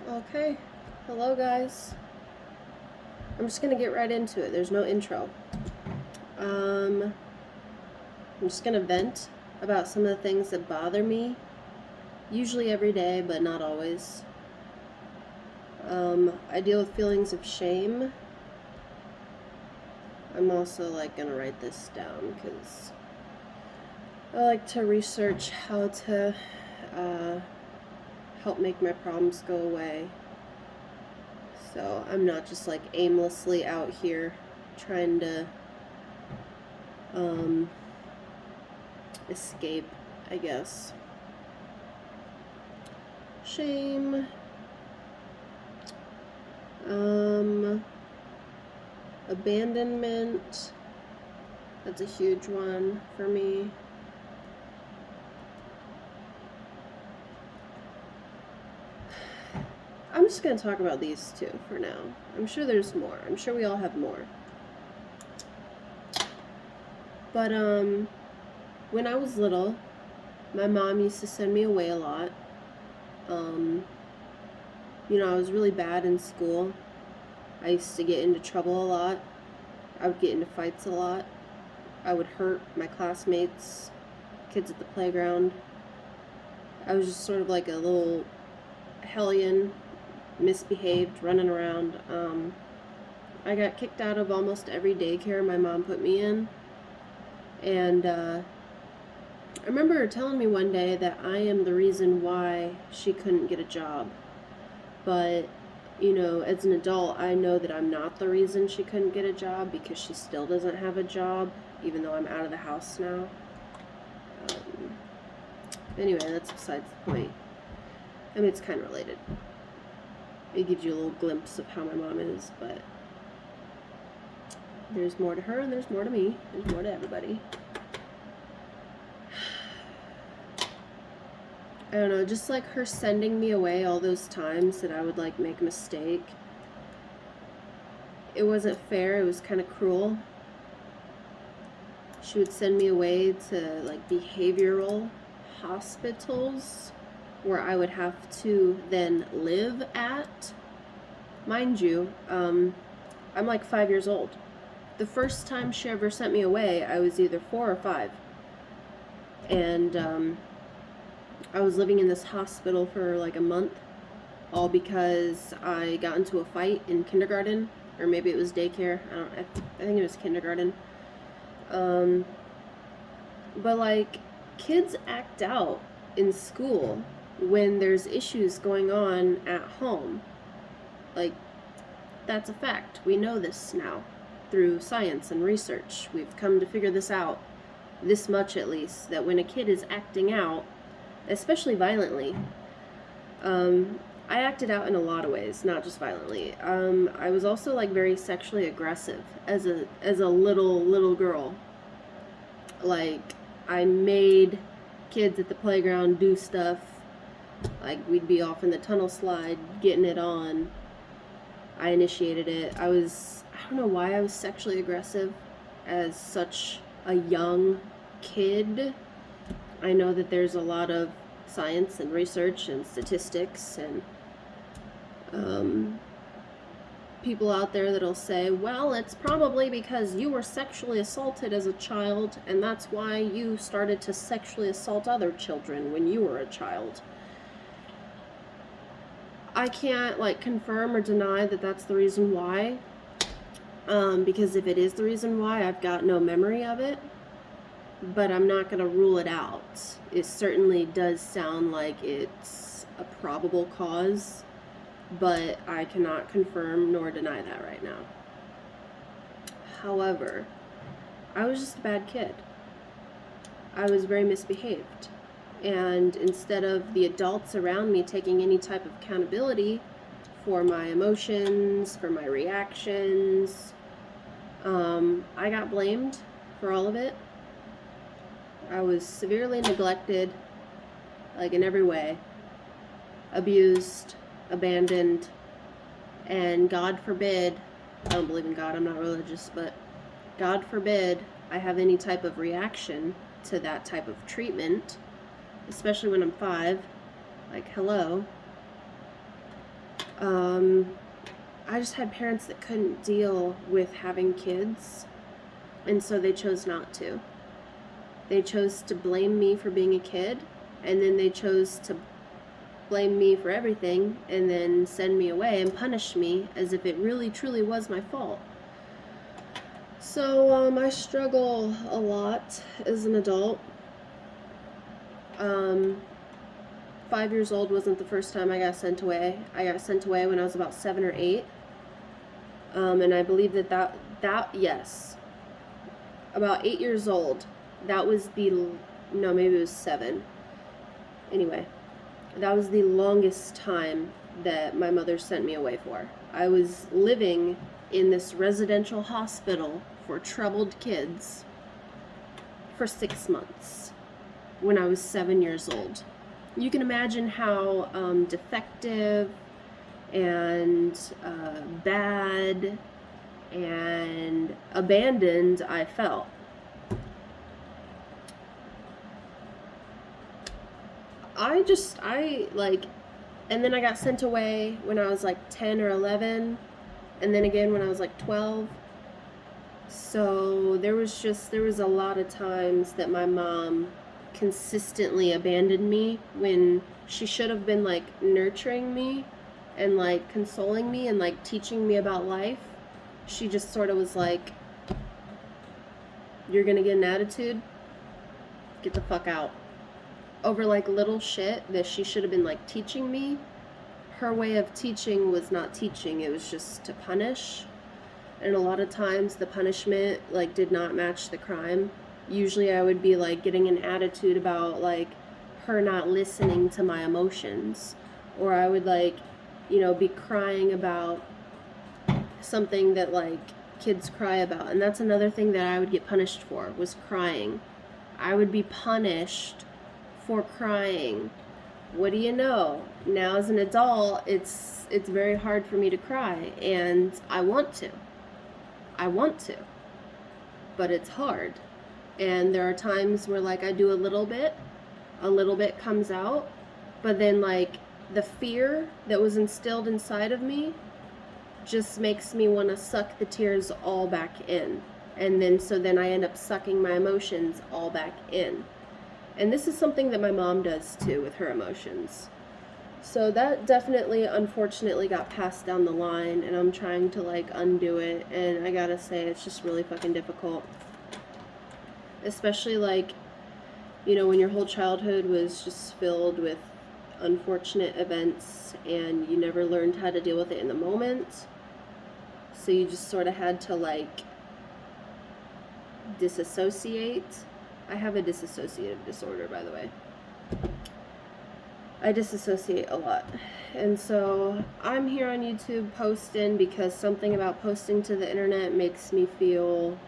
Okay, hello guys. I'm just gonna get right into it. There's no intro. I'm just gonna vent about some of the things that bother me, usually every day, but not always. I deal with feelings of shame. I'm also gonna write this down because I like to research how to help make my problems go away. So I'm not just aimlessly out here trying to escape, I guess. Shame. Abandonment. That's a huge one for me. I'm just going to talk about these two for now. I'm sure there's more. I'm sure we all have more. But, when I was little, my mom used to send me away a lot. I was really bad in school. I used to get into trouble a lot. I would get into fights a lot. I would hurt my classmates, kids at the playground. I was just sort of like a little hellion, misbehaved, running around. I got kicked out of almost every daycare my mom put me in. And I remember her telling me one day that I am the reason why she couldn't get a job. But, as an adult, I know that I'm not the reason she couldn't get a job because she still doesn't have a job, even though I'm out of the house now. Anyway, that's besides the point. I mean, it's kind of related. It gives you a little glimpse of how my mom is, but there's more to her and there's more to me. There's more to everybody. I don't know, just like her sending me away all those times that I would make a mistake. It wasn't fair, it was kind of cruel. She would send me away to behavioral hospitals where I would have to then live at. Mind you, I'm 5 years old. The first time she ever sent me away, I was either 4 or 5. And I was living in this hospital for a month, all because I got into a fight in kindergarten, or maybe it was daycare. I think it was kindergarten. But kids act out in school when there's issues going on at home. That's a fact. We know this now through science and research. We've come to figure this out, this much at least, that when a kid is acting out, especially violently, I acted out in a lot of ways, not just violently. I was also very sexually aggressive as a little girl. I made kids at the playground do stuff. We'd be off in the tunnel slide, getting it on. I initiated it. I don't know why I was sexually aggressive as such a young kid. I know that there's a lot of science and research and statistics and people out there that'll say, well, it's probably because you were sexually assaulted as a child and that's why you started to sexually assault other children when you were a child. I can't confirm or deny that that's the reason why, because if it is the reason why, I've got no memory of it. But I'm not going to rule it out. It certainly does sound like it's a probable cause, but I cannot confirm nor deny that right now. However, I was just a bad kid. I was very misbehaved. And instead of the adults around me taking any type of accountability for my emotions, for my reactions, I got blamed for all of it. I was severely neglected, in every way, abused, abandoned, and God forbid, I don't believe in God, I'm not religious, but God forbid I have any type of reaction to that type of treatment, especially when I'm 5. Hello. I just had parents that couldn't deal with having kids, and so they chose not to. They chose to blame me for being a kid, and then they chose to blame me for everything and then send me away and punish me as if it really truly was my fault. So I struggle a lot as an adult. 5 years old wasn't the first time I got sent away. I got sent away when I was about 7 or 8. And I believe that yes, about 8 years old, that was no, maybe it was 7. Anyway, that was the longest time that my mother sent me away for. I was living in this residential hospital for troubled kids for 6 months when I was 7 years old. You can imagine how defective and bad and abandoned I felt. And then I got sent away when I was like 10 or 11, and then again when I was like 12. So there was a lot of times that my mom consistently abandoned me when she should have been like nurturing me and like consoling me and like teaching me about life. She just sort of was like, you're gonna get an attitude, get the fuck out. Over like little shit that she should have been like teaching me. Her way of teaching was not teaching, it was just to punish. And a lot of times the punishment like did not match the crime. Usually I would be like getting an attitude about like her not listening to my emotions, or I would like, be crying about something that like kids cry about. And that's another thing that I would get punished for, was crying. I would be punished for crying. What do you know? Now as an adult, it's very hard for me to cry, and I want to, but it's hard. And there are times where like I do a little bit comes out, but then like the fear that was instilled inside of me just makes me want to suck the tears all back in. And then I end up sucking my emotions all back in. And this is something that my mom does too with her emotions. So that definitely, unfortunately, got passed down the line, and I'm trying to like undo it, and I gotta say, it's just really fucking difficult. Especially like, when your whole childhood was just filled with unfortunate events and you never learned how to deal with it in the moment. So you just sort of had to like disassociate. I have a dissociative disorder, by the way. I disassociate a lot. And so I'm here on YouTube posting because something about posting to the internet makes me feel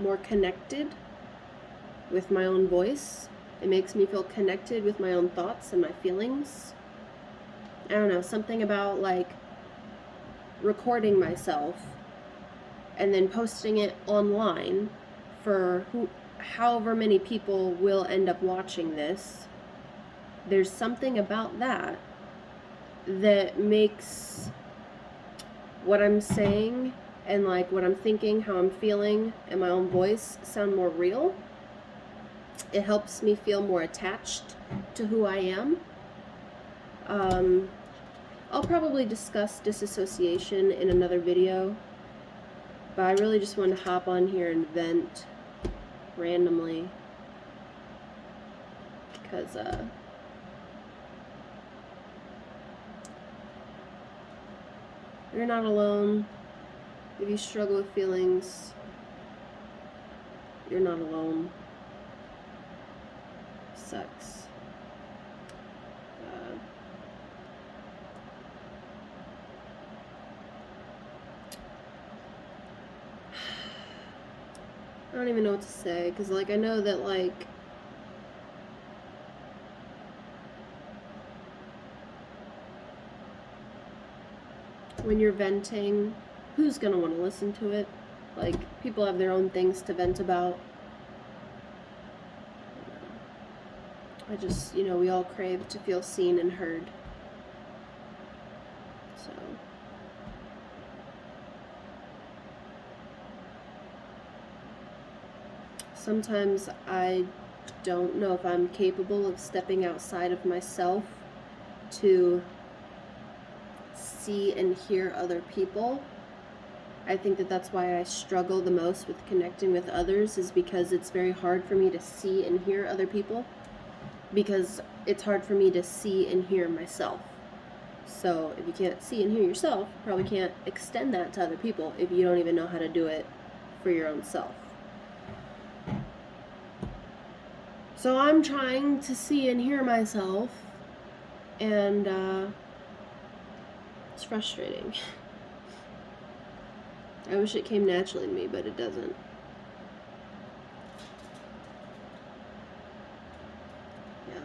more connected with my own voice. It makes me feel connected with my own thoughts and my feelings. I don't know, something about like recording myself and then posting it online for however many people will end up watching this. There's something about that makes what I'm saying and like what I'm thinking, how I'm feeling, and my own voice sound more real. It helps me feel more attached to who I am. I'll probably discuss disassociation in another video, but I really just wanted to hop on here and vent randomly because you're not alone. If you struggle with feelings, you're not alone. Sucks. I don't even know what to say, because like I know that like when you're venting, who's gonna want to listen to it? Like, people have their own things to vent about. I just, we all crave to feel seen and heard. So sometimes I don't know if I'm capable of stepping outside of myself to see and hear other people. I think that that's why I struggle the most with connecting with others, is because it's very hard for me to see and hear other people, because it's hard for me to see and hear myself. So if you can't see and hear yourself, you probably can't extend that to other people if you don't even know how to do it for your own self. So I'm trying to see and hear myself, and it's frustrating. I wish it came naturally to me, but it doesn't. Yeah.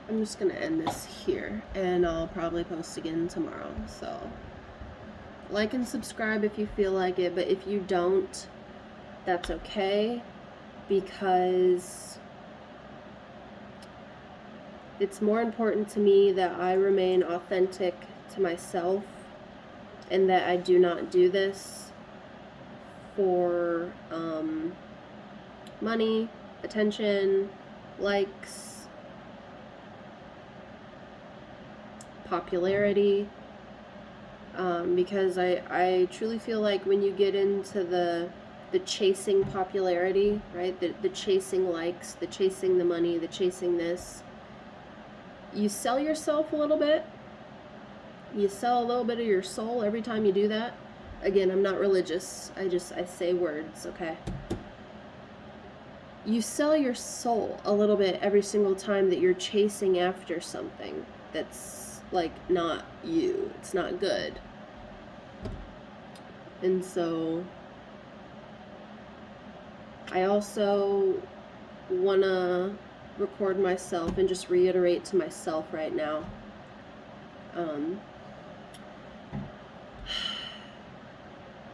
I'm just going to end this here, and I'll probably post again tomorrow. So, like and subscribe if you feel like it, but if you don't, that's okay, because it's more important to me that I remain authentic to myself, and that I do not do this for money, attention, likes, popularity, because I truly feel like when you get into the chasing popularity, right, the chasing likes, the chasing the money, the chasing this, you sell yourself a little bit. You sell a little bit of your soul every time you do that. Again, I'm not religious. I say words, okay? You sell your soul a little bit every single time that you're chasing after something that's like not you. It's not good. And so I also want to record myself and just reiterate to myself right now,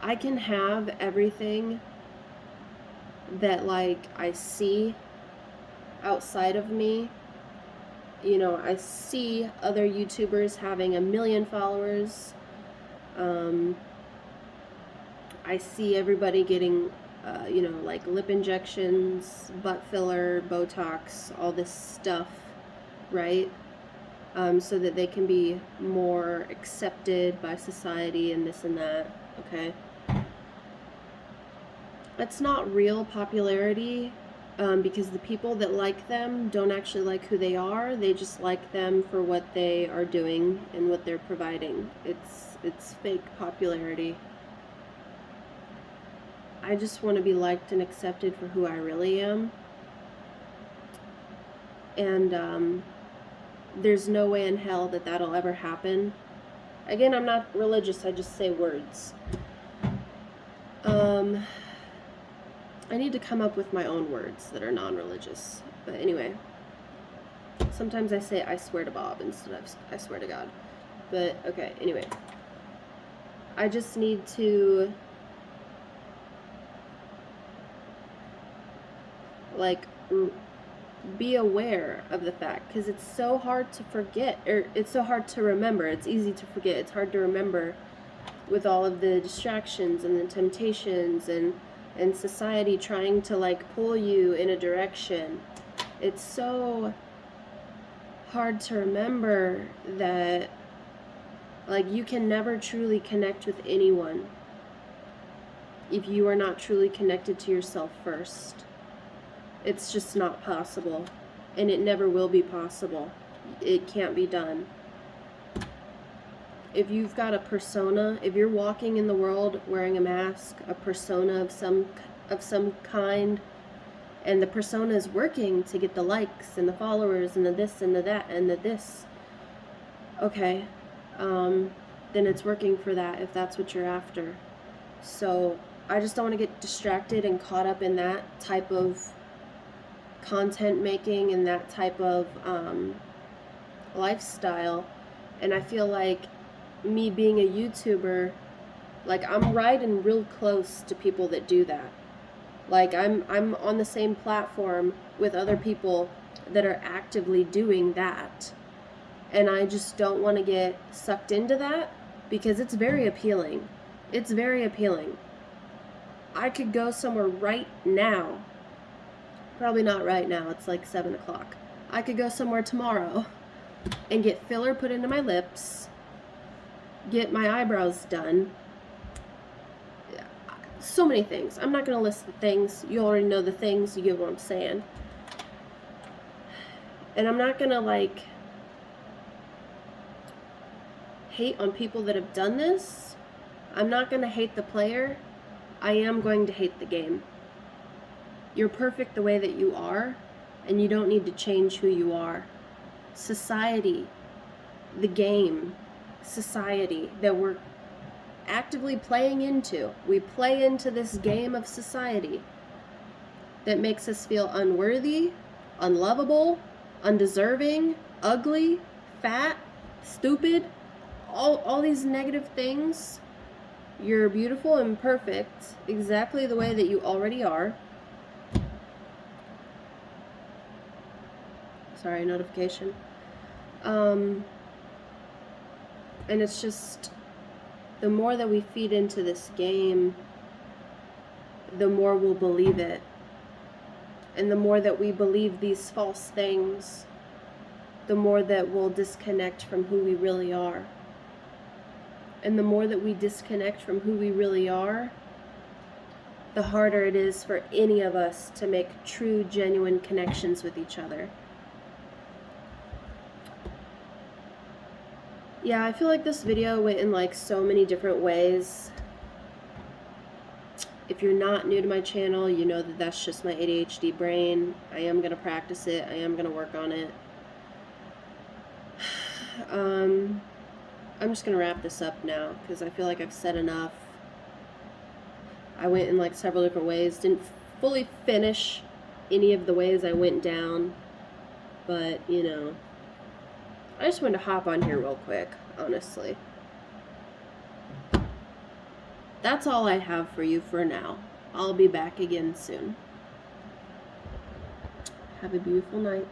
I can have everything that like I see outside of me. You know, I see other YouTubers having 1 million followers. I see everybody getting, you know, like lip injections, butt filler, Botox, all this stuff, right? So that they can be more accepted by society and this and that, okay? That's not real popularity, because the people that like them don't actually like who they are. They just like them for what they are doing and what they're providing. It's fake popularity. I just want to be liked and accepted for who I really am. And there's no way in hell that that'll ever happen. Again, I'm not religious, I just say words. I need to come up with my own words that are non-religious. But anyway, sometimes I say I swear to Bob instead of I swear to God. But okay, anyway. I just need to like be aware of the fact, because it's so hard to forget, or it's so hard to remember. It's easy to forget. It's hard to remember with all of the distractions and the temptations and society trying to like pull you in a direction. It's so hard to remember that like you can never truly connect with anyone if you are not truly connected to yourself first. It's just not possible, and it never will be possible. It can't be done. If you've got a persona, if you're walking in the world wearing a mask, a persona of some kind, and the persona is working to get the likes and the followers and the this and the that and the this, okay, then it's working for that if that's what you're after. So I just don't want to get distracted and caught up in that type of content making and that type of lifestyle. And I feel like me being a YouTuber, like I'm riding real close to people that do that. Like I'm on the same platform with other people that are actively doing that. And I just don't want to get sucked into that because it's very appealing. It's very appealing. I could go somewhere right now. Probably not right now. It's like 7 o'clock. I could go somewhere tomorrow and get filler put into my lips, get my eyebrows done. So many things. I'm not going to list the things. You already know the things. You get what I'm saying. And I'm not going to, like, hate on people that have done this. I'm not going to hate the player. I am going to hate the game. You're perfect the way that you are, and you don't need to change who you are. Society, the game, society that we're actively playing into. We play into this game of society that makes us feel unworthy, unlovable, undeserving, ugly, fat, stupid, all these negative things. You're beautiful and perfect, exactly the way that you already are. Sorry, notification. And it's just, the more that we feed into this game, the more we'll believe it. And the more that we believe these false things, the more that we'll disconnect from who we really are. And the more that we disconnect from who we really are, the harder it is for any of us to make true, genuine connections with each other. Yeah, I feel like this video went in like so many different ways. If you're not new to my channel, you know that that's just my ADHD brain. I am going to practice it. I am going to work on it. I'm just going to wrap this up now because I feel like I've said enough. I went in like several different ways. Didn't fully finish any of the ways I went down. But, you know, I just wanted to hop on here real quick, honestly. That's all I have for you for now. I'll be back again soon. Have a beautiful night.